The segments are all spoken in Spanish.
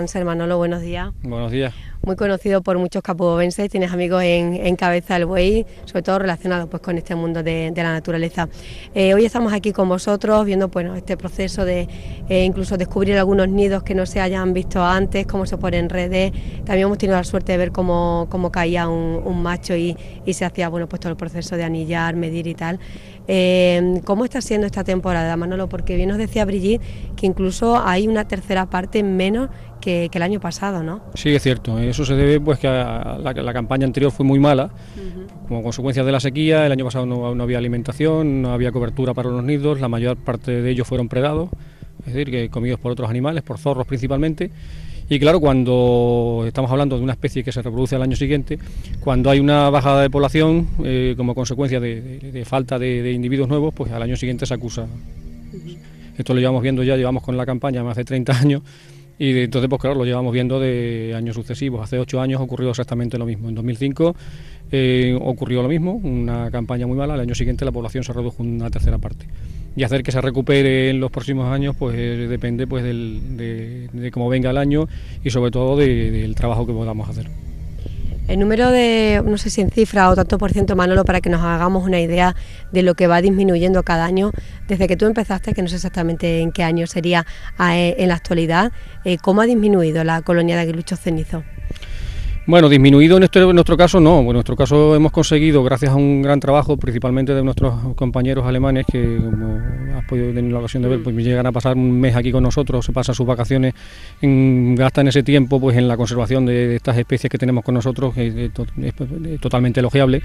Cáncer. Manolo, buenos días. Buenos días. Muy conocido por muchos capobovenses, tienes amigos en Cabeza del Buey, sobre todo relacionados pues con este mundo de la naturaleza. Hoy estamos aquí con vosotros viendo este proceso de incluso descubrir algunos nidos que no se hayan visto antes, cómo se ponen redes. También hemos tenido la suerte de ver cómo caía un macho y se hacía pues todo el proceso de anillar, medir y tal. ¿Cómo está siendo esta temporada, Manolo? Porque bien nos decía Brigitte que incluso hay una tercera parte menos que el año pasado, ¿no? Sí, es cierto. Eso se debe pues que la campaña anterior fue muy mala, como consecuencia de la sequía. El año pasado no había alimentación, no había cobertura para los nidos, la mayor parte de ellos fueron predados, es decir, que comidos por otros animales, por zorros principalmente. Y claro, cuando estamos hablando de una especie que se reproduce al año siguiente, cuando hay una bajada de población como consecuencia de falta de individuos nuevos, pues al año siguiente se acusa. Esto lo llevamos viendo ya, llevamos con la campaña más de 30 años. Y entonces, pues claro, lo llevamos viendo de años sucesivos. Hace 8 años ocurrió exactamente lo mismo. En 2005 ocurrió lo mismo, una campaña muy mala. Al año siguiente la población se redujo una tercera parte. Y hacer que se recupere en los próximos años, pues depende pues de cómo venga el año y sobre todo del trabajo que podamos hacer. El número de, no sé si en cifra o tanto por ciento, Manolo, para que nos hagamos una idea de lo que va disminuyendo cada año, desde que tú empezaste, que no sé exactamente en qué año sería en la actualidad, ¿cómo ha disminuido la colonia de aguiluchos cenizos? Bueno, disminuido en nuestro caso no, en nuestro caso hemos conseguido, gracias a un gran trabajo, principalmente de nuestros compañeros alemanes, que como has podido tener la ocasión de ver, pues llegan a pasar un mes aquí con nosotros, se pasan sus vacaciones, gastan ese tiempo pues en la conservación de estas especies que tenemos con nosotros, que es totalmente elogiable.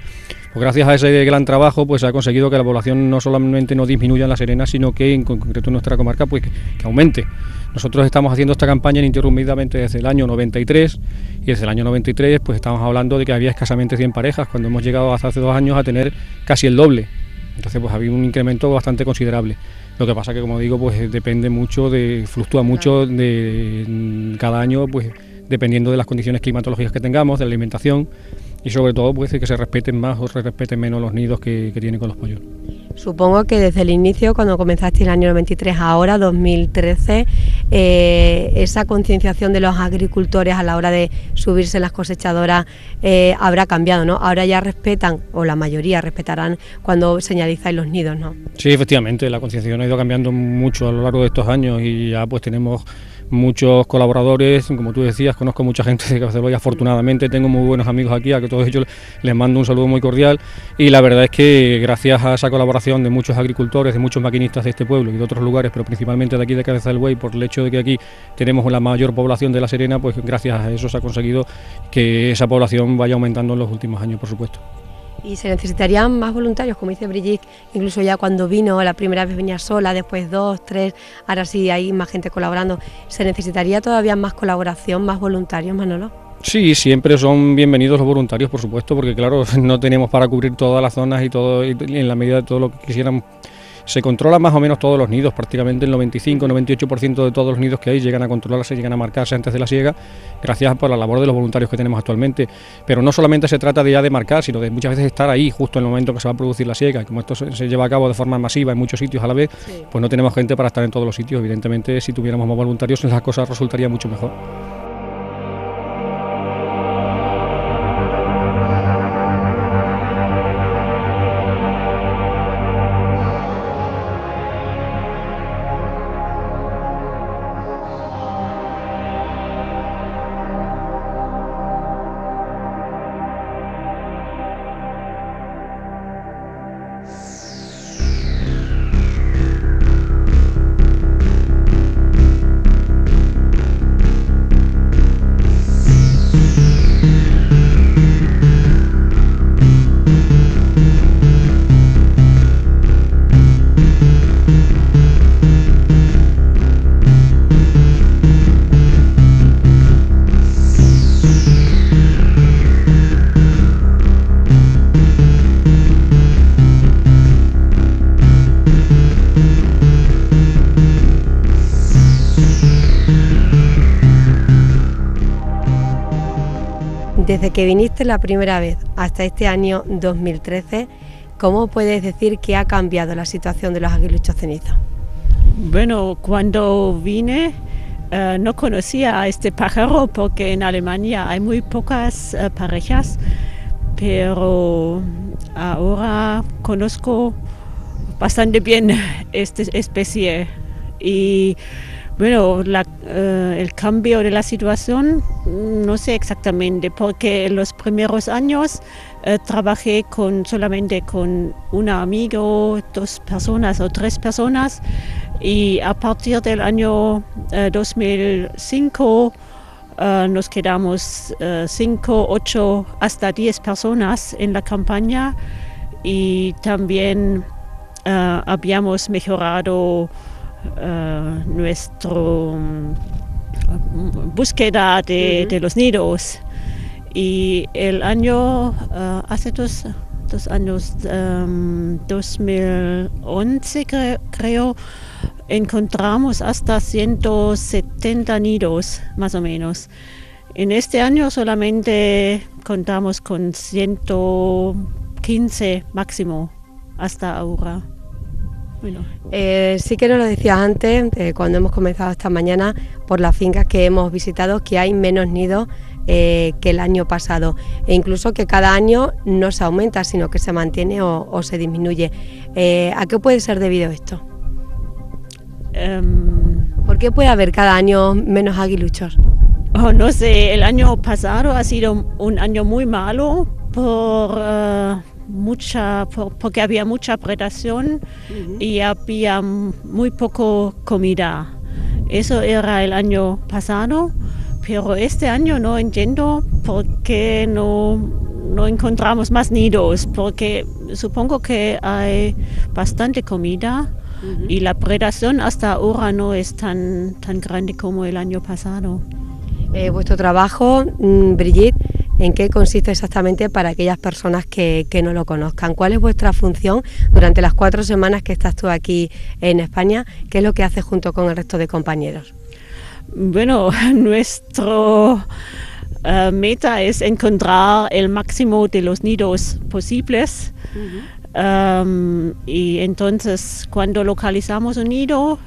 Pues gracias a ese gran trabajo pues se ha conseguido que la población no solamente no disminuya en La Serena, sino que en concreto en nuestra comarca pues que aumente. Nosotros estamos haciendo esta campaña ininterrumpidamente desde el año 93 y desde el año 93 pues estamos hablando de que había escasamente 100 parejas, cuando hemos llegado hasta hace 2 años a tener casi el doble. Entonces pues había un incremento bastante considerable. Lo que pasa que, como digo, pues depende mucho, fluctúa mucho de cada año, pues dependiendo de las condiciones climatológicas que tengamos, de la alimentación y sobre todo pues que se respeten más o se respeten menos los nidos que tienen con los pollos. Supongo que desde el inicio, cuando comenzaste el año 93 a ahora, 2013, esa concienciación de los agricultores a la hora de subirse en las cosechadoras habrá cambiado, ¿no? Ahora ya respetan, o la mayoría respetarán, cuando señalizáis los nidos, ¿no? Sí, efectivamente, la concienciación ha ido cambiando mucho a lo largo de estos años y ya pues tenemos muchos colaboradores, como tú decías, conozco mucha gente de Cabeza del Buey, afortunadamente tengo muy buenos amigos aquí, a que todos ellos les mando un saludo muy cordial y la verdad es que gracias a esa colaboración de muchos agricultores, de muchos maquinistas de este pueblo y de otros lugares, pero principalmente de aquí de Cabeza del Buey, por el hecho de que aquí tenemos la mayor población de La Serena, pues gracias a eso se ha conseguido que esa población vaya aumentando en los últimos años, por supuesto. Y se necesitarían más voluntarios, como dice Brigitte, incluso ya cuando vino, la primera vez venía sola, después 2, 3, ahora sí hay más gente colaborando. ¿Se necesitaría todavía más colaboración, más voluntarios, Manolo? Sí, siempre son bienvenidos los voluntarios, por supuesto, porque claro, no tenemos para cubrir todas las zonas y todo, y en la medida de todo lo que quisieran. Se controlan más o menos todos los nidos, prácticamente el 95-98% de todos los nidos que hay llegan a controlarse, llegan a marcarse antes de la siega, gracias por la labor de los voluntarios que tenemos actualmente. Pero no solamente se trata de ya de marcar, sino de muchas veces estar ahí justo en el momento que se va a producir la siega. Y como esto se lleva a cabo de forma masiva en muchos sitios a la vez, pues no tenemos gente para estar en todos los sitios. Evidentemente, si tuviéramos más voluntarios, las cosas resultarían mucho mejor. Desde que viniste la primera vez hasta este año 2013, ¿cómo puedes decir que ha cambiado la situación de los aguiluchos cenizos? Bueno, cuando vine no conocía a este pájaro porque en Alemania hay muy pocas parejas, pero ahora conozco bastante bien esta especie. Y bueno, el cambio de la situación no sé exactamente, porque en los primeros años trabajé solamente con un amigo, 2 personas o 3 personas, y a partir del año 2005 nos quedamos 5, 8, hasta 10 personas en la campaña, y también habíamos mejorado nuestra búsqueda de los nidos. Y el año, hace dos años, 2011 creo, encontramos hasta 170 nidos, más o menos. En este año solamente contamos con 115 máximo hasta ahora. Bueno. Sí que nos lo decías antes, cuando hemos comenzado esta mañana, por las fincas que hemos visitado, que hay menos nidos que el año pasado, e incluso que cada año no se aumenta, sino que se mantiene o se disminuye. ¿A qué puede ser debido esto? ¿Por qué puede haber cada año menos aguiluchos? No sé, el año pasado ha sido un año muy malo porque había mucha predación y había muy poco comida. Eso era el año pasado, pero este año no entiendo por qué no encontramos más nidos, porque supongo que hay bastante comida y la predación hasta ahora no es tan grande como el año pasado. Vuestro trabajo, Brigitte, ¿en qué consiste exactamente para aquellas personas que no lo conozcan? ¿Cuál es vuestra función durante las 4 semanas que estás tú aquí en España? ¿Qué es lo que haces junto con el resto de compañeros? Bueno, nuestro meta es encontrar el máximo de los nidos posibles. Y entonces cuando localizamos un nido,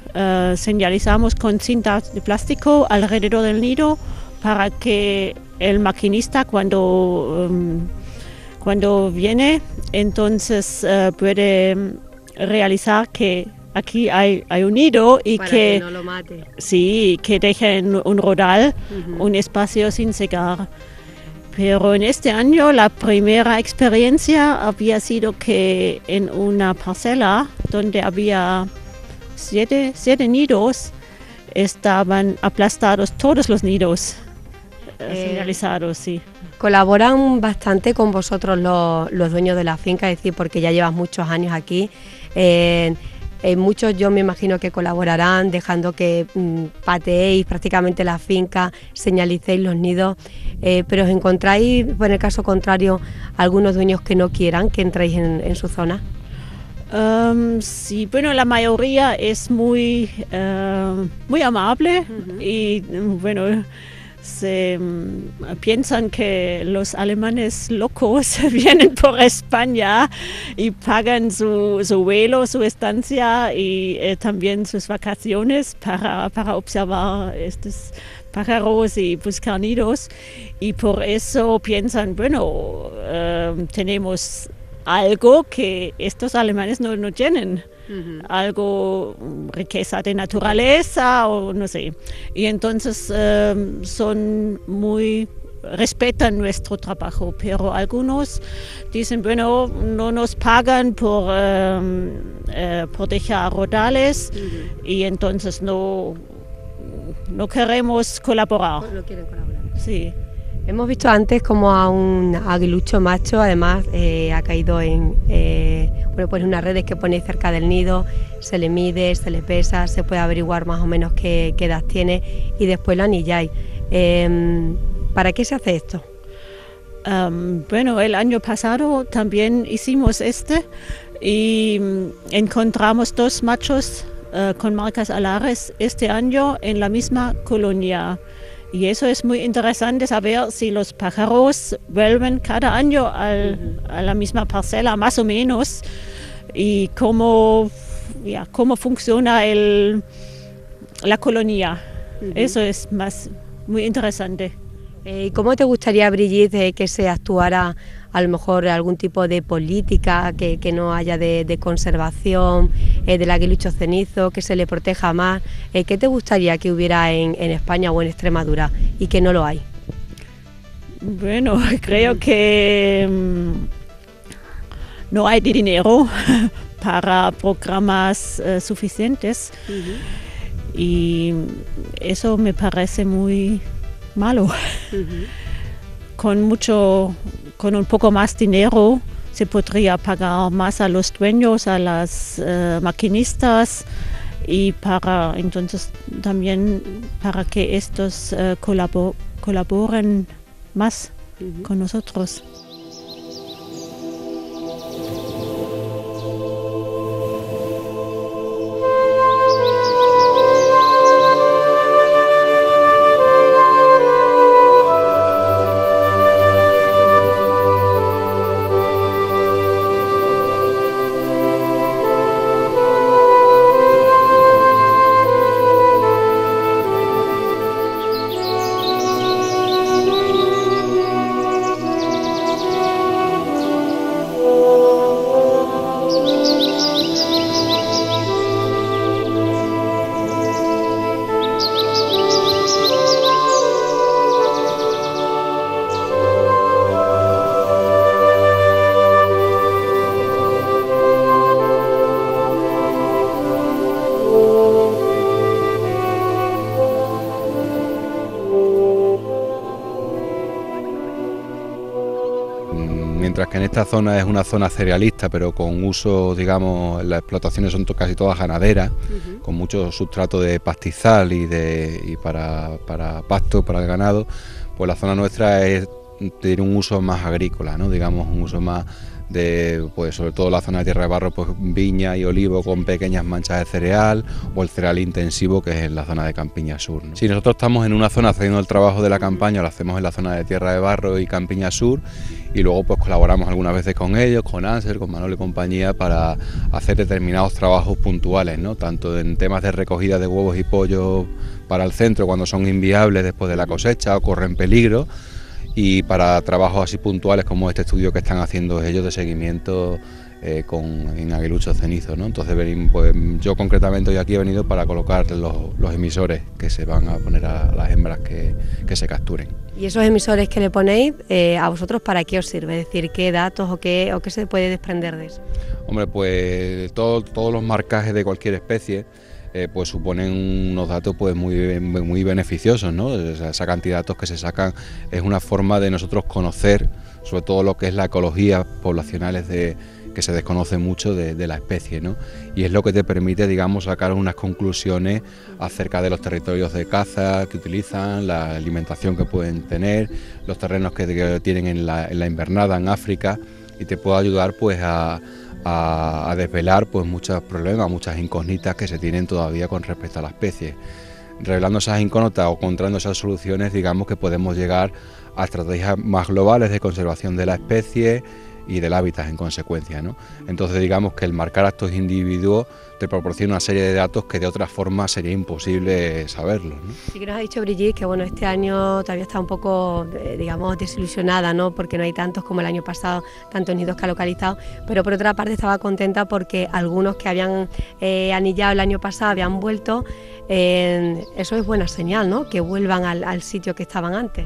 señalizamos con cinta de plástico alrededor del nido para que el maquinista cuando viene, entonces puede realizar que aquí hay un nido y para que no lo mate. Sí, que deje un rodal, un espacio sin cegar. Pero en este año la primera experiencia había sido que en una parcela donde había 7 nidos estaban aplastados todos los nidos señalizados, sí. Colaboran bastante con vosotros los dueños de la finca, es decir, porque ya llevas muchos años aquí. Muchos yo me imagino que colaborarán dejando que pateéis prácticamente la finca, señalicéis los nidos, pero os encontráis, en el caso contrario, algunos dueños que no quieran que entréis en su zona. Sí, bueno, la mayoría es muy amable y bueno, se piensan que los alemanes locos vienen por España y pagan su vuelo, su estancia y también sus vacaciones para observar estos pájaros y buscar nidos, y por eso piensan, bueno, tenemos algo que estos alemanes no tienen. Algo, riqueza de naturaleza o no sé. Y entonces respetan nuestro trabajo, pero algunos dicen, bueno, no nos pagan por dejar rodales y entonces no queremos colaborar. No quieren colaborar. Sí. Hemos visto antes como a un aguilucho macho, además ha caído en unas redes que ponéis cerca del nido, se le mide, se le pesa, se puede averiguar más o menos qué edad tiene y después lo anilláis. ¿Para qué se hace esto? Bueno, el año pasado también hicimos y encontramos 2 machos con marcas alares este año en la misma colonia. Y eso es muy interesante saber si los pájaros vuelven cada año a la misma parcela, más o menos, y cómo funciona la colonia. Eso es muy interesante. ¿Y cómo te gustaría, Brigitte, que se actuara a lo mejor algún tipo de política que no haya de conservación del aguilucho cenizo, que se le proteja más? ¿Qué te gustaría que hubiera en España o en Extremadura y que no lo hay? Bueno, creo que no hay dinero para programas suficientes y eso me parece muy malo. Con un poco más dinero se podría pagar más a los dueños, a las maquinistas y entonces también para que estos colaboren más con nosotros. Mientras que en esta zona es una zona cerealista, pero con uso, digamos, las explotaciones son casi todas ganaderas, con mucho sustrato de pastizal y para pasto, para el ganado, pues la zona nuestra tiene un uso más agrícola, ¿no? Digamos, un uso más de, pues sobre todo la zona de Tierra de Barro, pues viña y olivo con pequeñas manchas de cereal, o el cereal intensivo, que es en la zona de Campiña Sur, ¿no? Si nosotros estamos en una zona haciendo el trabajo de la campaña, lo hacemos en la zona de Tierra de Barro y Campiña Sur, y luego pues colaboramos algunas veces con ellos, con Ansel, con Manolo y compañía, para hacer determinados trabajos puntuales, ¿no? Tanto en temas de recogida de huevos y pollos para el centro cuando son inviables después de la cosecha o corren peligro, y para trabajos así puntuales como este estudio que están haciendo ellos de seguimiento en aguiluchos cenizos, ¿no? Entonces pues, yo concretamente hoy aquí he venido para colocar los emisores que se van a poner a las hembras que se capturen. ¿Y esos emisores que le ponéis, a vosotros para qué os sirve? Es decir, ¿qué datos o qué se puede desprender de eso? Hombre, pues todos los marcajes de cualquier especie pues suponen unos datos pues muy beneficiosos, ¿no? O sea, esa cantidad de datos que se sacan es una forma de nosotros conocer sobre todo lo que es la ecología poblacionales que se desconoce mucho de la especie, ¿no? Y es lo que te permite, digamos, sacar unas conclusiones acerca de los territorios de caza que utilizan, la alimentación que pueden tener, los terrenos que tienen en la invernada en África, y te puede ayudar pues a desvelar pues muchos problemas, muchas incógnitas que se tienen todavía con respecto a la especie. Revelando esas incógnitas o encontrando esas soluciones, digamos que podemos llegar a estrategias más globales de conservación de la especie y del hábitat en consecuencia, ¿no? Entonces digamos que el marcar a estos individuos te proporciona una serie de datos que de otra forma sería imposible saberlos, ¿no? Sí que nos ha dicho Brigitte que bueno, este año todavía está un poco, digamos, desilusionada, ¿no? Porque no hay tantos como el año pasado, tantos nidos que ha localizado, pero por otra parte estaba contenta porque algunos que habían anillado el año pasado habían vuelto. Eso es buena señal, ¿no? Que vuelvan al sitio que estaban antes.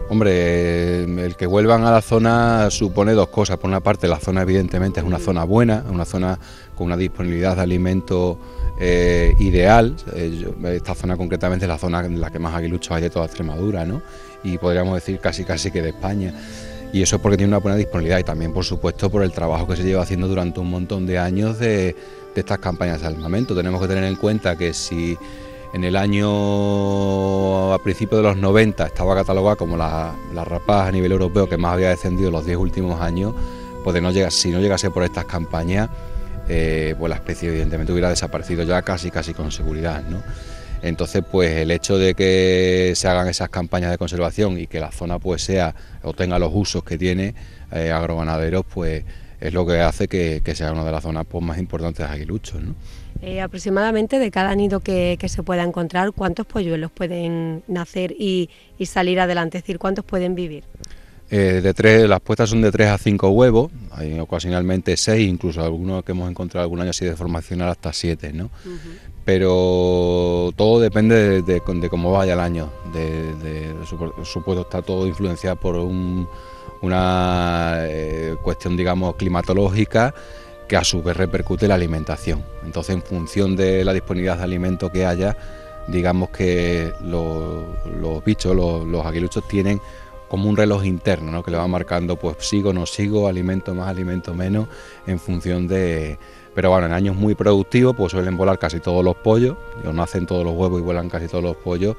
Hombre, el que vuelvan a la zona supone dos cosas. Por una parte, la zona evidentemente es una zona buena, una zona con una disponibilidad de alimento ideal. Esta zona concretamente es la zona en la que más aguiluchos hay de toda Extremadura, ¿no? Y podríamos decir casi que de España. Y eso es porque tiene una buena disponibilidad y también, por supuesto, por el trabajo que se lleva haciendo durante un montón de años de estas campañas de armamento. Tenemos que tener en cuenta que si en el año, a principios de los 90, estaba catalogada como la rapaz a nivel europeo que más había descendido los 10 últimos años, pues si no llegase por estas campañas, pues la especie evidentemente hubiera desaparecido ya casi con seguridad, ¿no? Entonces, pues el hecho de que se hagan esas campañas de conservación y que la zona pues sea o tenga los usos que tiene agroganaderos, pues es lo que hace que sea una de las zonas pues, más importantes de aguiluchos, ¿no? Aproximadamente de cada nido que se pueda encontrar, ¿cuántos polluelos pueden nacer y salir adelante? Es decir, ¿cuántos pueden vivir? Las puestas son de 3 a 5 huevos, hay ocasionalmente 6, incluso algunos que hemos encontrado algún año así de formacional hasta 7, ¿no? Pero todo depende de cómo vaya el año, supuesto está todo influenciado por una cuestión, digamos, climatológica, que a su vez repercute en la alimentación. Entonces, en función de la disponibilidad de alimento que haya, digamos que los bichos, los aguiluchos tienen como un reloj interno, ¿no? Que le va marcando, pues sigo, no sigo, alimento más, alimento menos, en función de... Pero bueno, en años muy productivos pues suelen volar casi todos los pollos, o nacen todos los huevos y vuelan casi todos los pollos,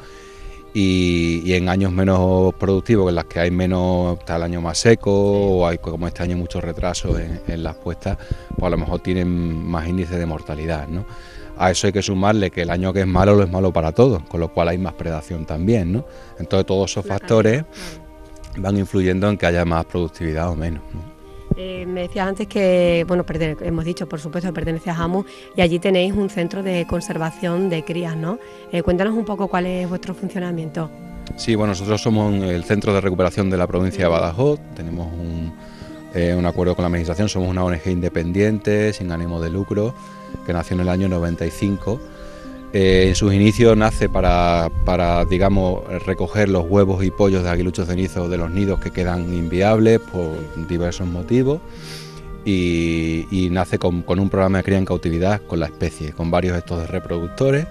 y en años menos productivos, en las que hay menos, está el año más seco, o hay como este año mucho retraso en las puestas, pues a lo mejor tienen más índice de mortalidad, ¿no? A eso hay que sumarle que el año que es malo lo es malo para todos, con lo cual hay más predación también, ¿no? Entonces todos esos factores van influyendo en que haya más productividad o menos, ¿no? Me decías antes que, bueno, hemos dicho, por supuesto, que pertenece a Jamu, y allí tenéis un centro de conservación de crías, ¿no? Cuéntanos un poco cuál es vuestro funcionamiento. Sí, bueno, nosotros somos el centro de recuperación de la provincia de Badajoz, tenemos un acuerdo con la administración, somos una ONG independiente, sin ánimo de lucro, que nació en el año 95. En sus inicios nace para, digamos, recoger los huevos y pollos de aguiluchos cenizos de los nidos que quedan inviables por diversos motivos, y nace con un programa de cría en cautividad con la especie, con varios estos de reproductores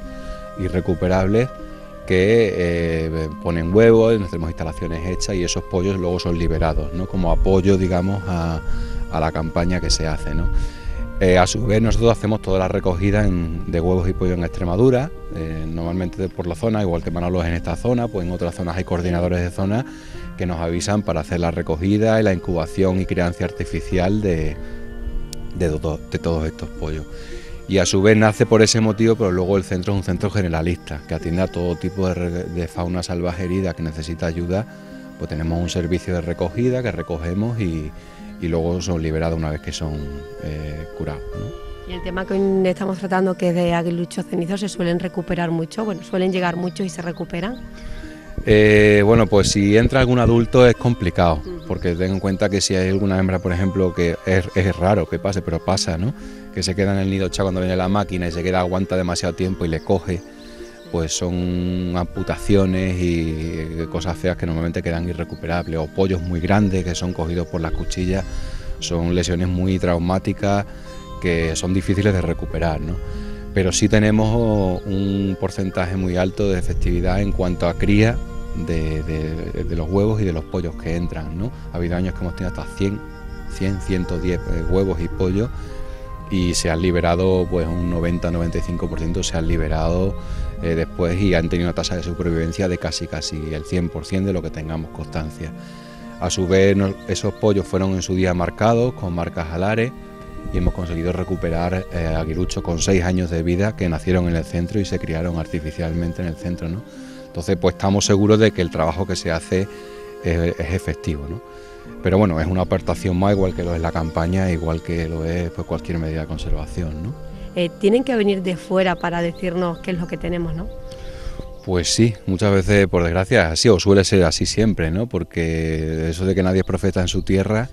irrecuperables que ponen huevos, tenemos instalaciones hechas y esos pollos luego son liberados, ¿no? Como apoyo, digamos, a la campaña que se hace, ¿no? A su vez nosotros hacemos toda la recogida de huevos y pollo en Extremadura, normalmente por la zona, igual que Manolo es en esta zona, pues en otras zonas hay coordinadores de zona que nos avisan para hacer la recogida y la incubación y crianza artificial de todos estos pollos. Y a su vez nace por ese motivo, pero luego el centro es un centro generalista que atiende a todo tipo de fauna salvaje herida que necesita ayuda. Pues tenemos un servicio de recogida que recogemos y luego son liberados una vez que son curados, ¿no? Y el tema que hoy estamos tratando, que es de aguiluchos cenizos, ¿se suelen recuperar mucho? Bueno, ¿suelen llegar mucho y se recuperan? Bueno, pues si entra algún adulto es complicado, porque ten en cuenta que si hay alguna hembra, por ejemplo, que es raro que pase, pero pasa, ¿no? Que se queda en el nido echado cuando viene la máquina y se queda, aguanta demasiado tiempo y le coge, pues son amputaciones y cosas feas que normalmente quedan irrecuperables, o pollos muy grandes que son cogidos por las cuchillas, son lesiones muy traumáticas que son difíciles de recuperar, ¿no? Pero sí tenemos un porcentaje muy alto de efectividad en cuanto a cría de los huevos y de los pollos que entran, ¿no? Ha habido años que hemos tenido hasta 110 huevos y pollos, y se han liberado, pues un 90-95% se han liberado después, y han tenido una tasa de supervivencia de casi el 100% de lo que tengamos constancia. A su vez, esos pollos fueron en su día marcados con marcas alares, y hemos conseguido recuperar aguiluchos con 6 años de vida que nacieron en el centro y se criaron artificialmente en el centro, ¿no? Entonces, pues estamos seguros de que el trabajo que se hace es efectivo, ¿no? Pero bueno, es una aportación más, igual que lo es la campaña, igual que lo es pues cualquier medida de conservación, ¿no? Tienen que venir de fuera para decirnos qué es lo que tenemos, ¿no? Pues sí, muchas veces, por desgracia, es así, o suele ser así siempre, ¿no? Porque eso de que nadie es profeta en su tierra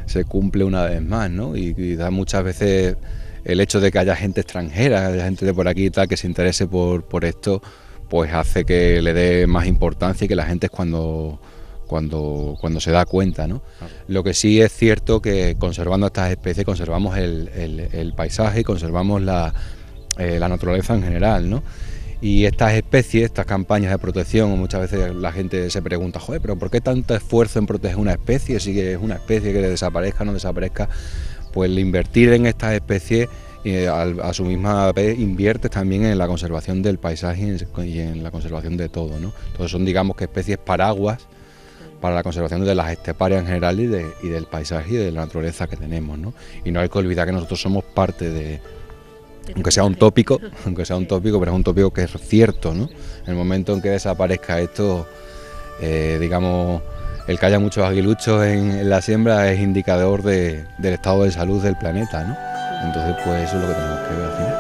se cumple una vez más, ¿no? Y da muchas veces el hecho de que haya gente extranjera, haya gente de por aquí y tal, que se interese por esto, pues hace que le dé más importancia y que la gente es cuando se da cuenta, ¿no? Lo que sí es cierto que conservando estas especies conservamos el paisaje y conservamos la naturaleza en general, ¿no? Y estas especies, estas campañas de protección, muchas veces la gente se pregunta, joder, pero ¿por qué tanto esfuerzo en proteger una especie? Si es una especie que desaparezca o no desaparezca, pues el invertir en estas especies a su misma vez invierte también en la conservación del paisaje y en la conservación de todo, ¿no? Entonces son, digamos, que especies paraguas para la conservación de las esteparias en general y del paisaje y de la naturaleza que tenemos, ¿no? Y no hay que olvidar que nosotros somos parte de, aunque sea un tópico, pero es un tópico que es cierto, ¿no? En el momento en que desaparezca esto, digamos, el que haya muchos aguiluchos en la siembra es indicador del estado de salud del planeta, ¿no? Entonces, pues eso es lo que tenemos que ver al final.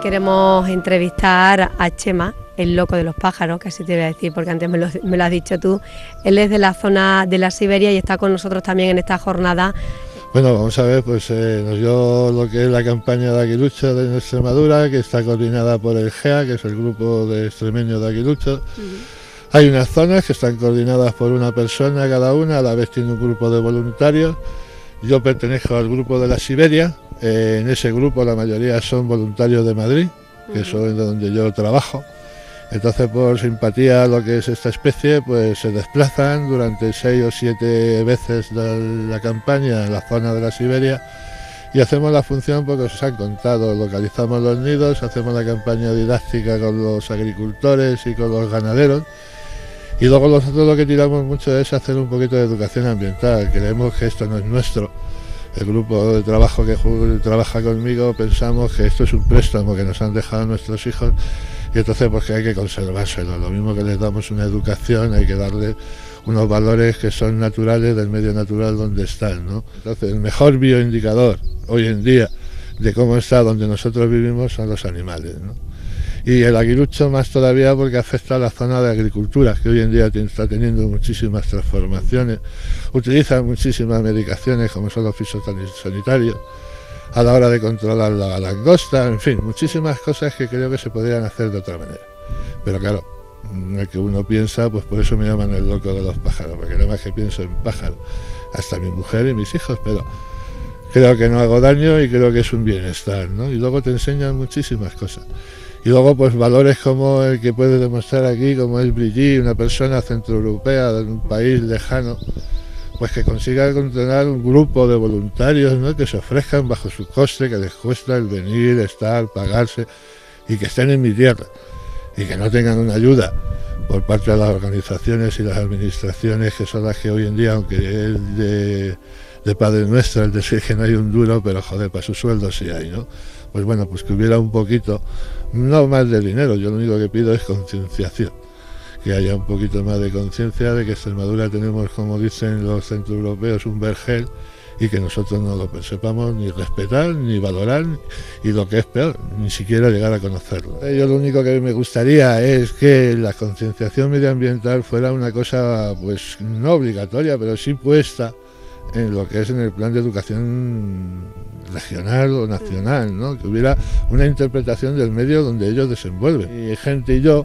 queremos entrevistar a Chema, el loco de los pájaros, que así te voy a decir porque antes me lo has dicho tú. Él es de la zona de la Siberia y está con nosotros también en esta jornada. Bueno, vamos a ver, pues nos dio lo que es la campaña de aguiluchos de Extremadura, que está coordinada por el GEA, que es el grupo de extremeños de aguiluchos. Hay unas zonas que están coordinadas por una persona cada una, a la vez tiene un grupo de voluntarios. Yo pertenezco al grupo de la Siberia, en ese grupo la mayoría son voluntarios de Madrid, que son de donde yo trabajo. Entonces, por simpatía a lo que es esta especie, pues se desplazan durante 6 o 7 veces la campaña en la zona de la Siberia y hacemos la función porque os han contado, localizamos los nidos, hacemos la campaña didáctica con los agricultores y con los ganaderos y luego nosotros lo que tiramos mucho es hacer un poquito de educación ambiental. Creemos que esto no es nuestro. El grupo de trabajo que trabaja conmigo pensamos que esto es un préstamo que nos han dejado nuestros hijos y entonces pues que hay que conservárselo. Lo mismo que les damos una educación, hay que darle unos valores que son naturales del medio natural donde están, ¿no? Entonces el mejor bioindicador hoy en día de cómo está donde nosotros vivimos son los animales, ¿no? Y el aguilucho más todavía porque afecta a la zona de agricultura, que hoy en día está teniendo muchísimas transformaciones, utilizan muchísimas medicaciones como son los fitosanitarios a la hora de controlar la langosta, en fin, muchísimas cosas que creo que se podrían hacer de otra manera. Pero claro, el que uno piensa, pues por eso me llaman el loco de los pájaros, porque nada más que pienso en pájaros, hasta mi mujer y mis hijos, pero creo que no hago daño y creo que es un bienestar, ¿no? Y luego te enseñan muchísimas cosas. Y luego pues valores como el que puede demostrar aquí, como es Brigitte, una persona centroeuropea de un país lejano, pues que consiga contener un grupo de voluntarios, ¿no? Que se ofrezcan bajo su coste, que les cuesta el venir, estar, pagarse y que estén en mi tierra y que no tengan una ayuda por parte de las organizaciones y las administraciones que son las que hoy en día, aunque es de Padre Nuestro el decir que no hay un duro, pero joder, para su sueldo sí hay, ¿no? Pues bueno, pues que hubiera un poquito, no más de dinero, yo lo único que pido es concienciación, que haya un poquito más de conciencia de que en Extremadura tenemos, como dicen los centroeuropeos, un vergel y que nosotros no lo sepamos ni respetar, ni valorar, y lo que es peor, ni siquiera llegar a conocerlo. Yo lo único que me gustaría es que la concienciación medioambiental fuera una cosa, pues no obligatoria, pero sí puesta en lo que es en el plan de educación regional o nacional, ¿no? Que hubiera una interpretación del medio donde ellos desenvuelven. Y gente y yo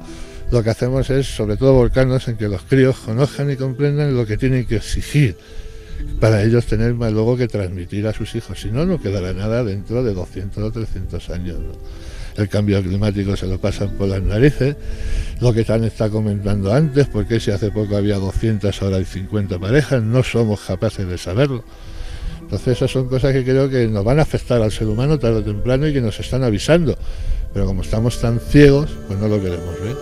lo que hacemos es, sobre todo, volcarnos en que los críos conozcan y comprendan lo que tienen que exigir para ellos tener más luego que transmitir a sus hijos. Si no, no quedará nada dentro de 200 o 300 años, ¿no? El cambio climático se lo pasan por las narices, lo que Tan está comentando antes, porque si hace poco había 200, ahora hay 50 parejas, no somos capaces de saberlo. Entonces esas son cosas que creo que nos van a afectar al ser humano tarde o temprano y que nos están avisando, pero como estamos tan ciegos, pues no lo queremos ver.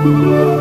Thank you.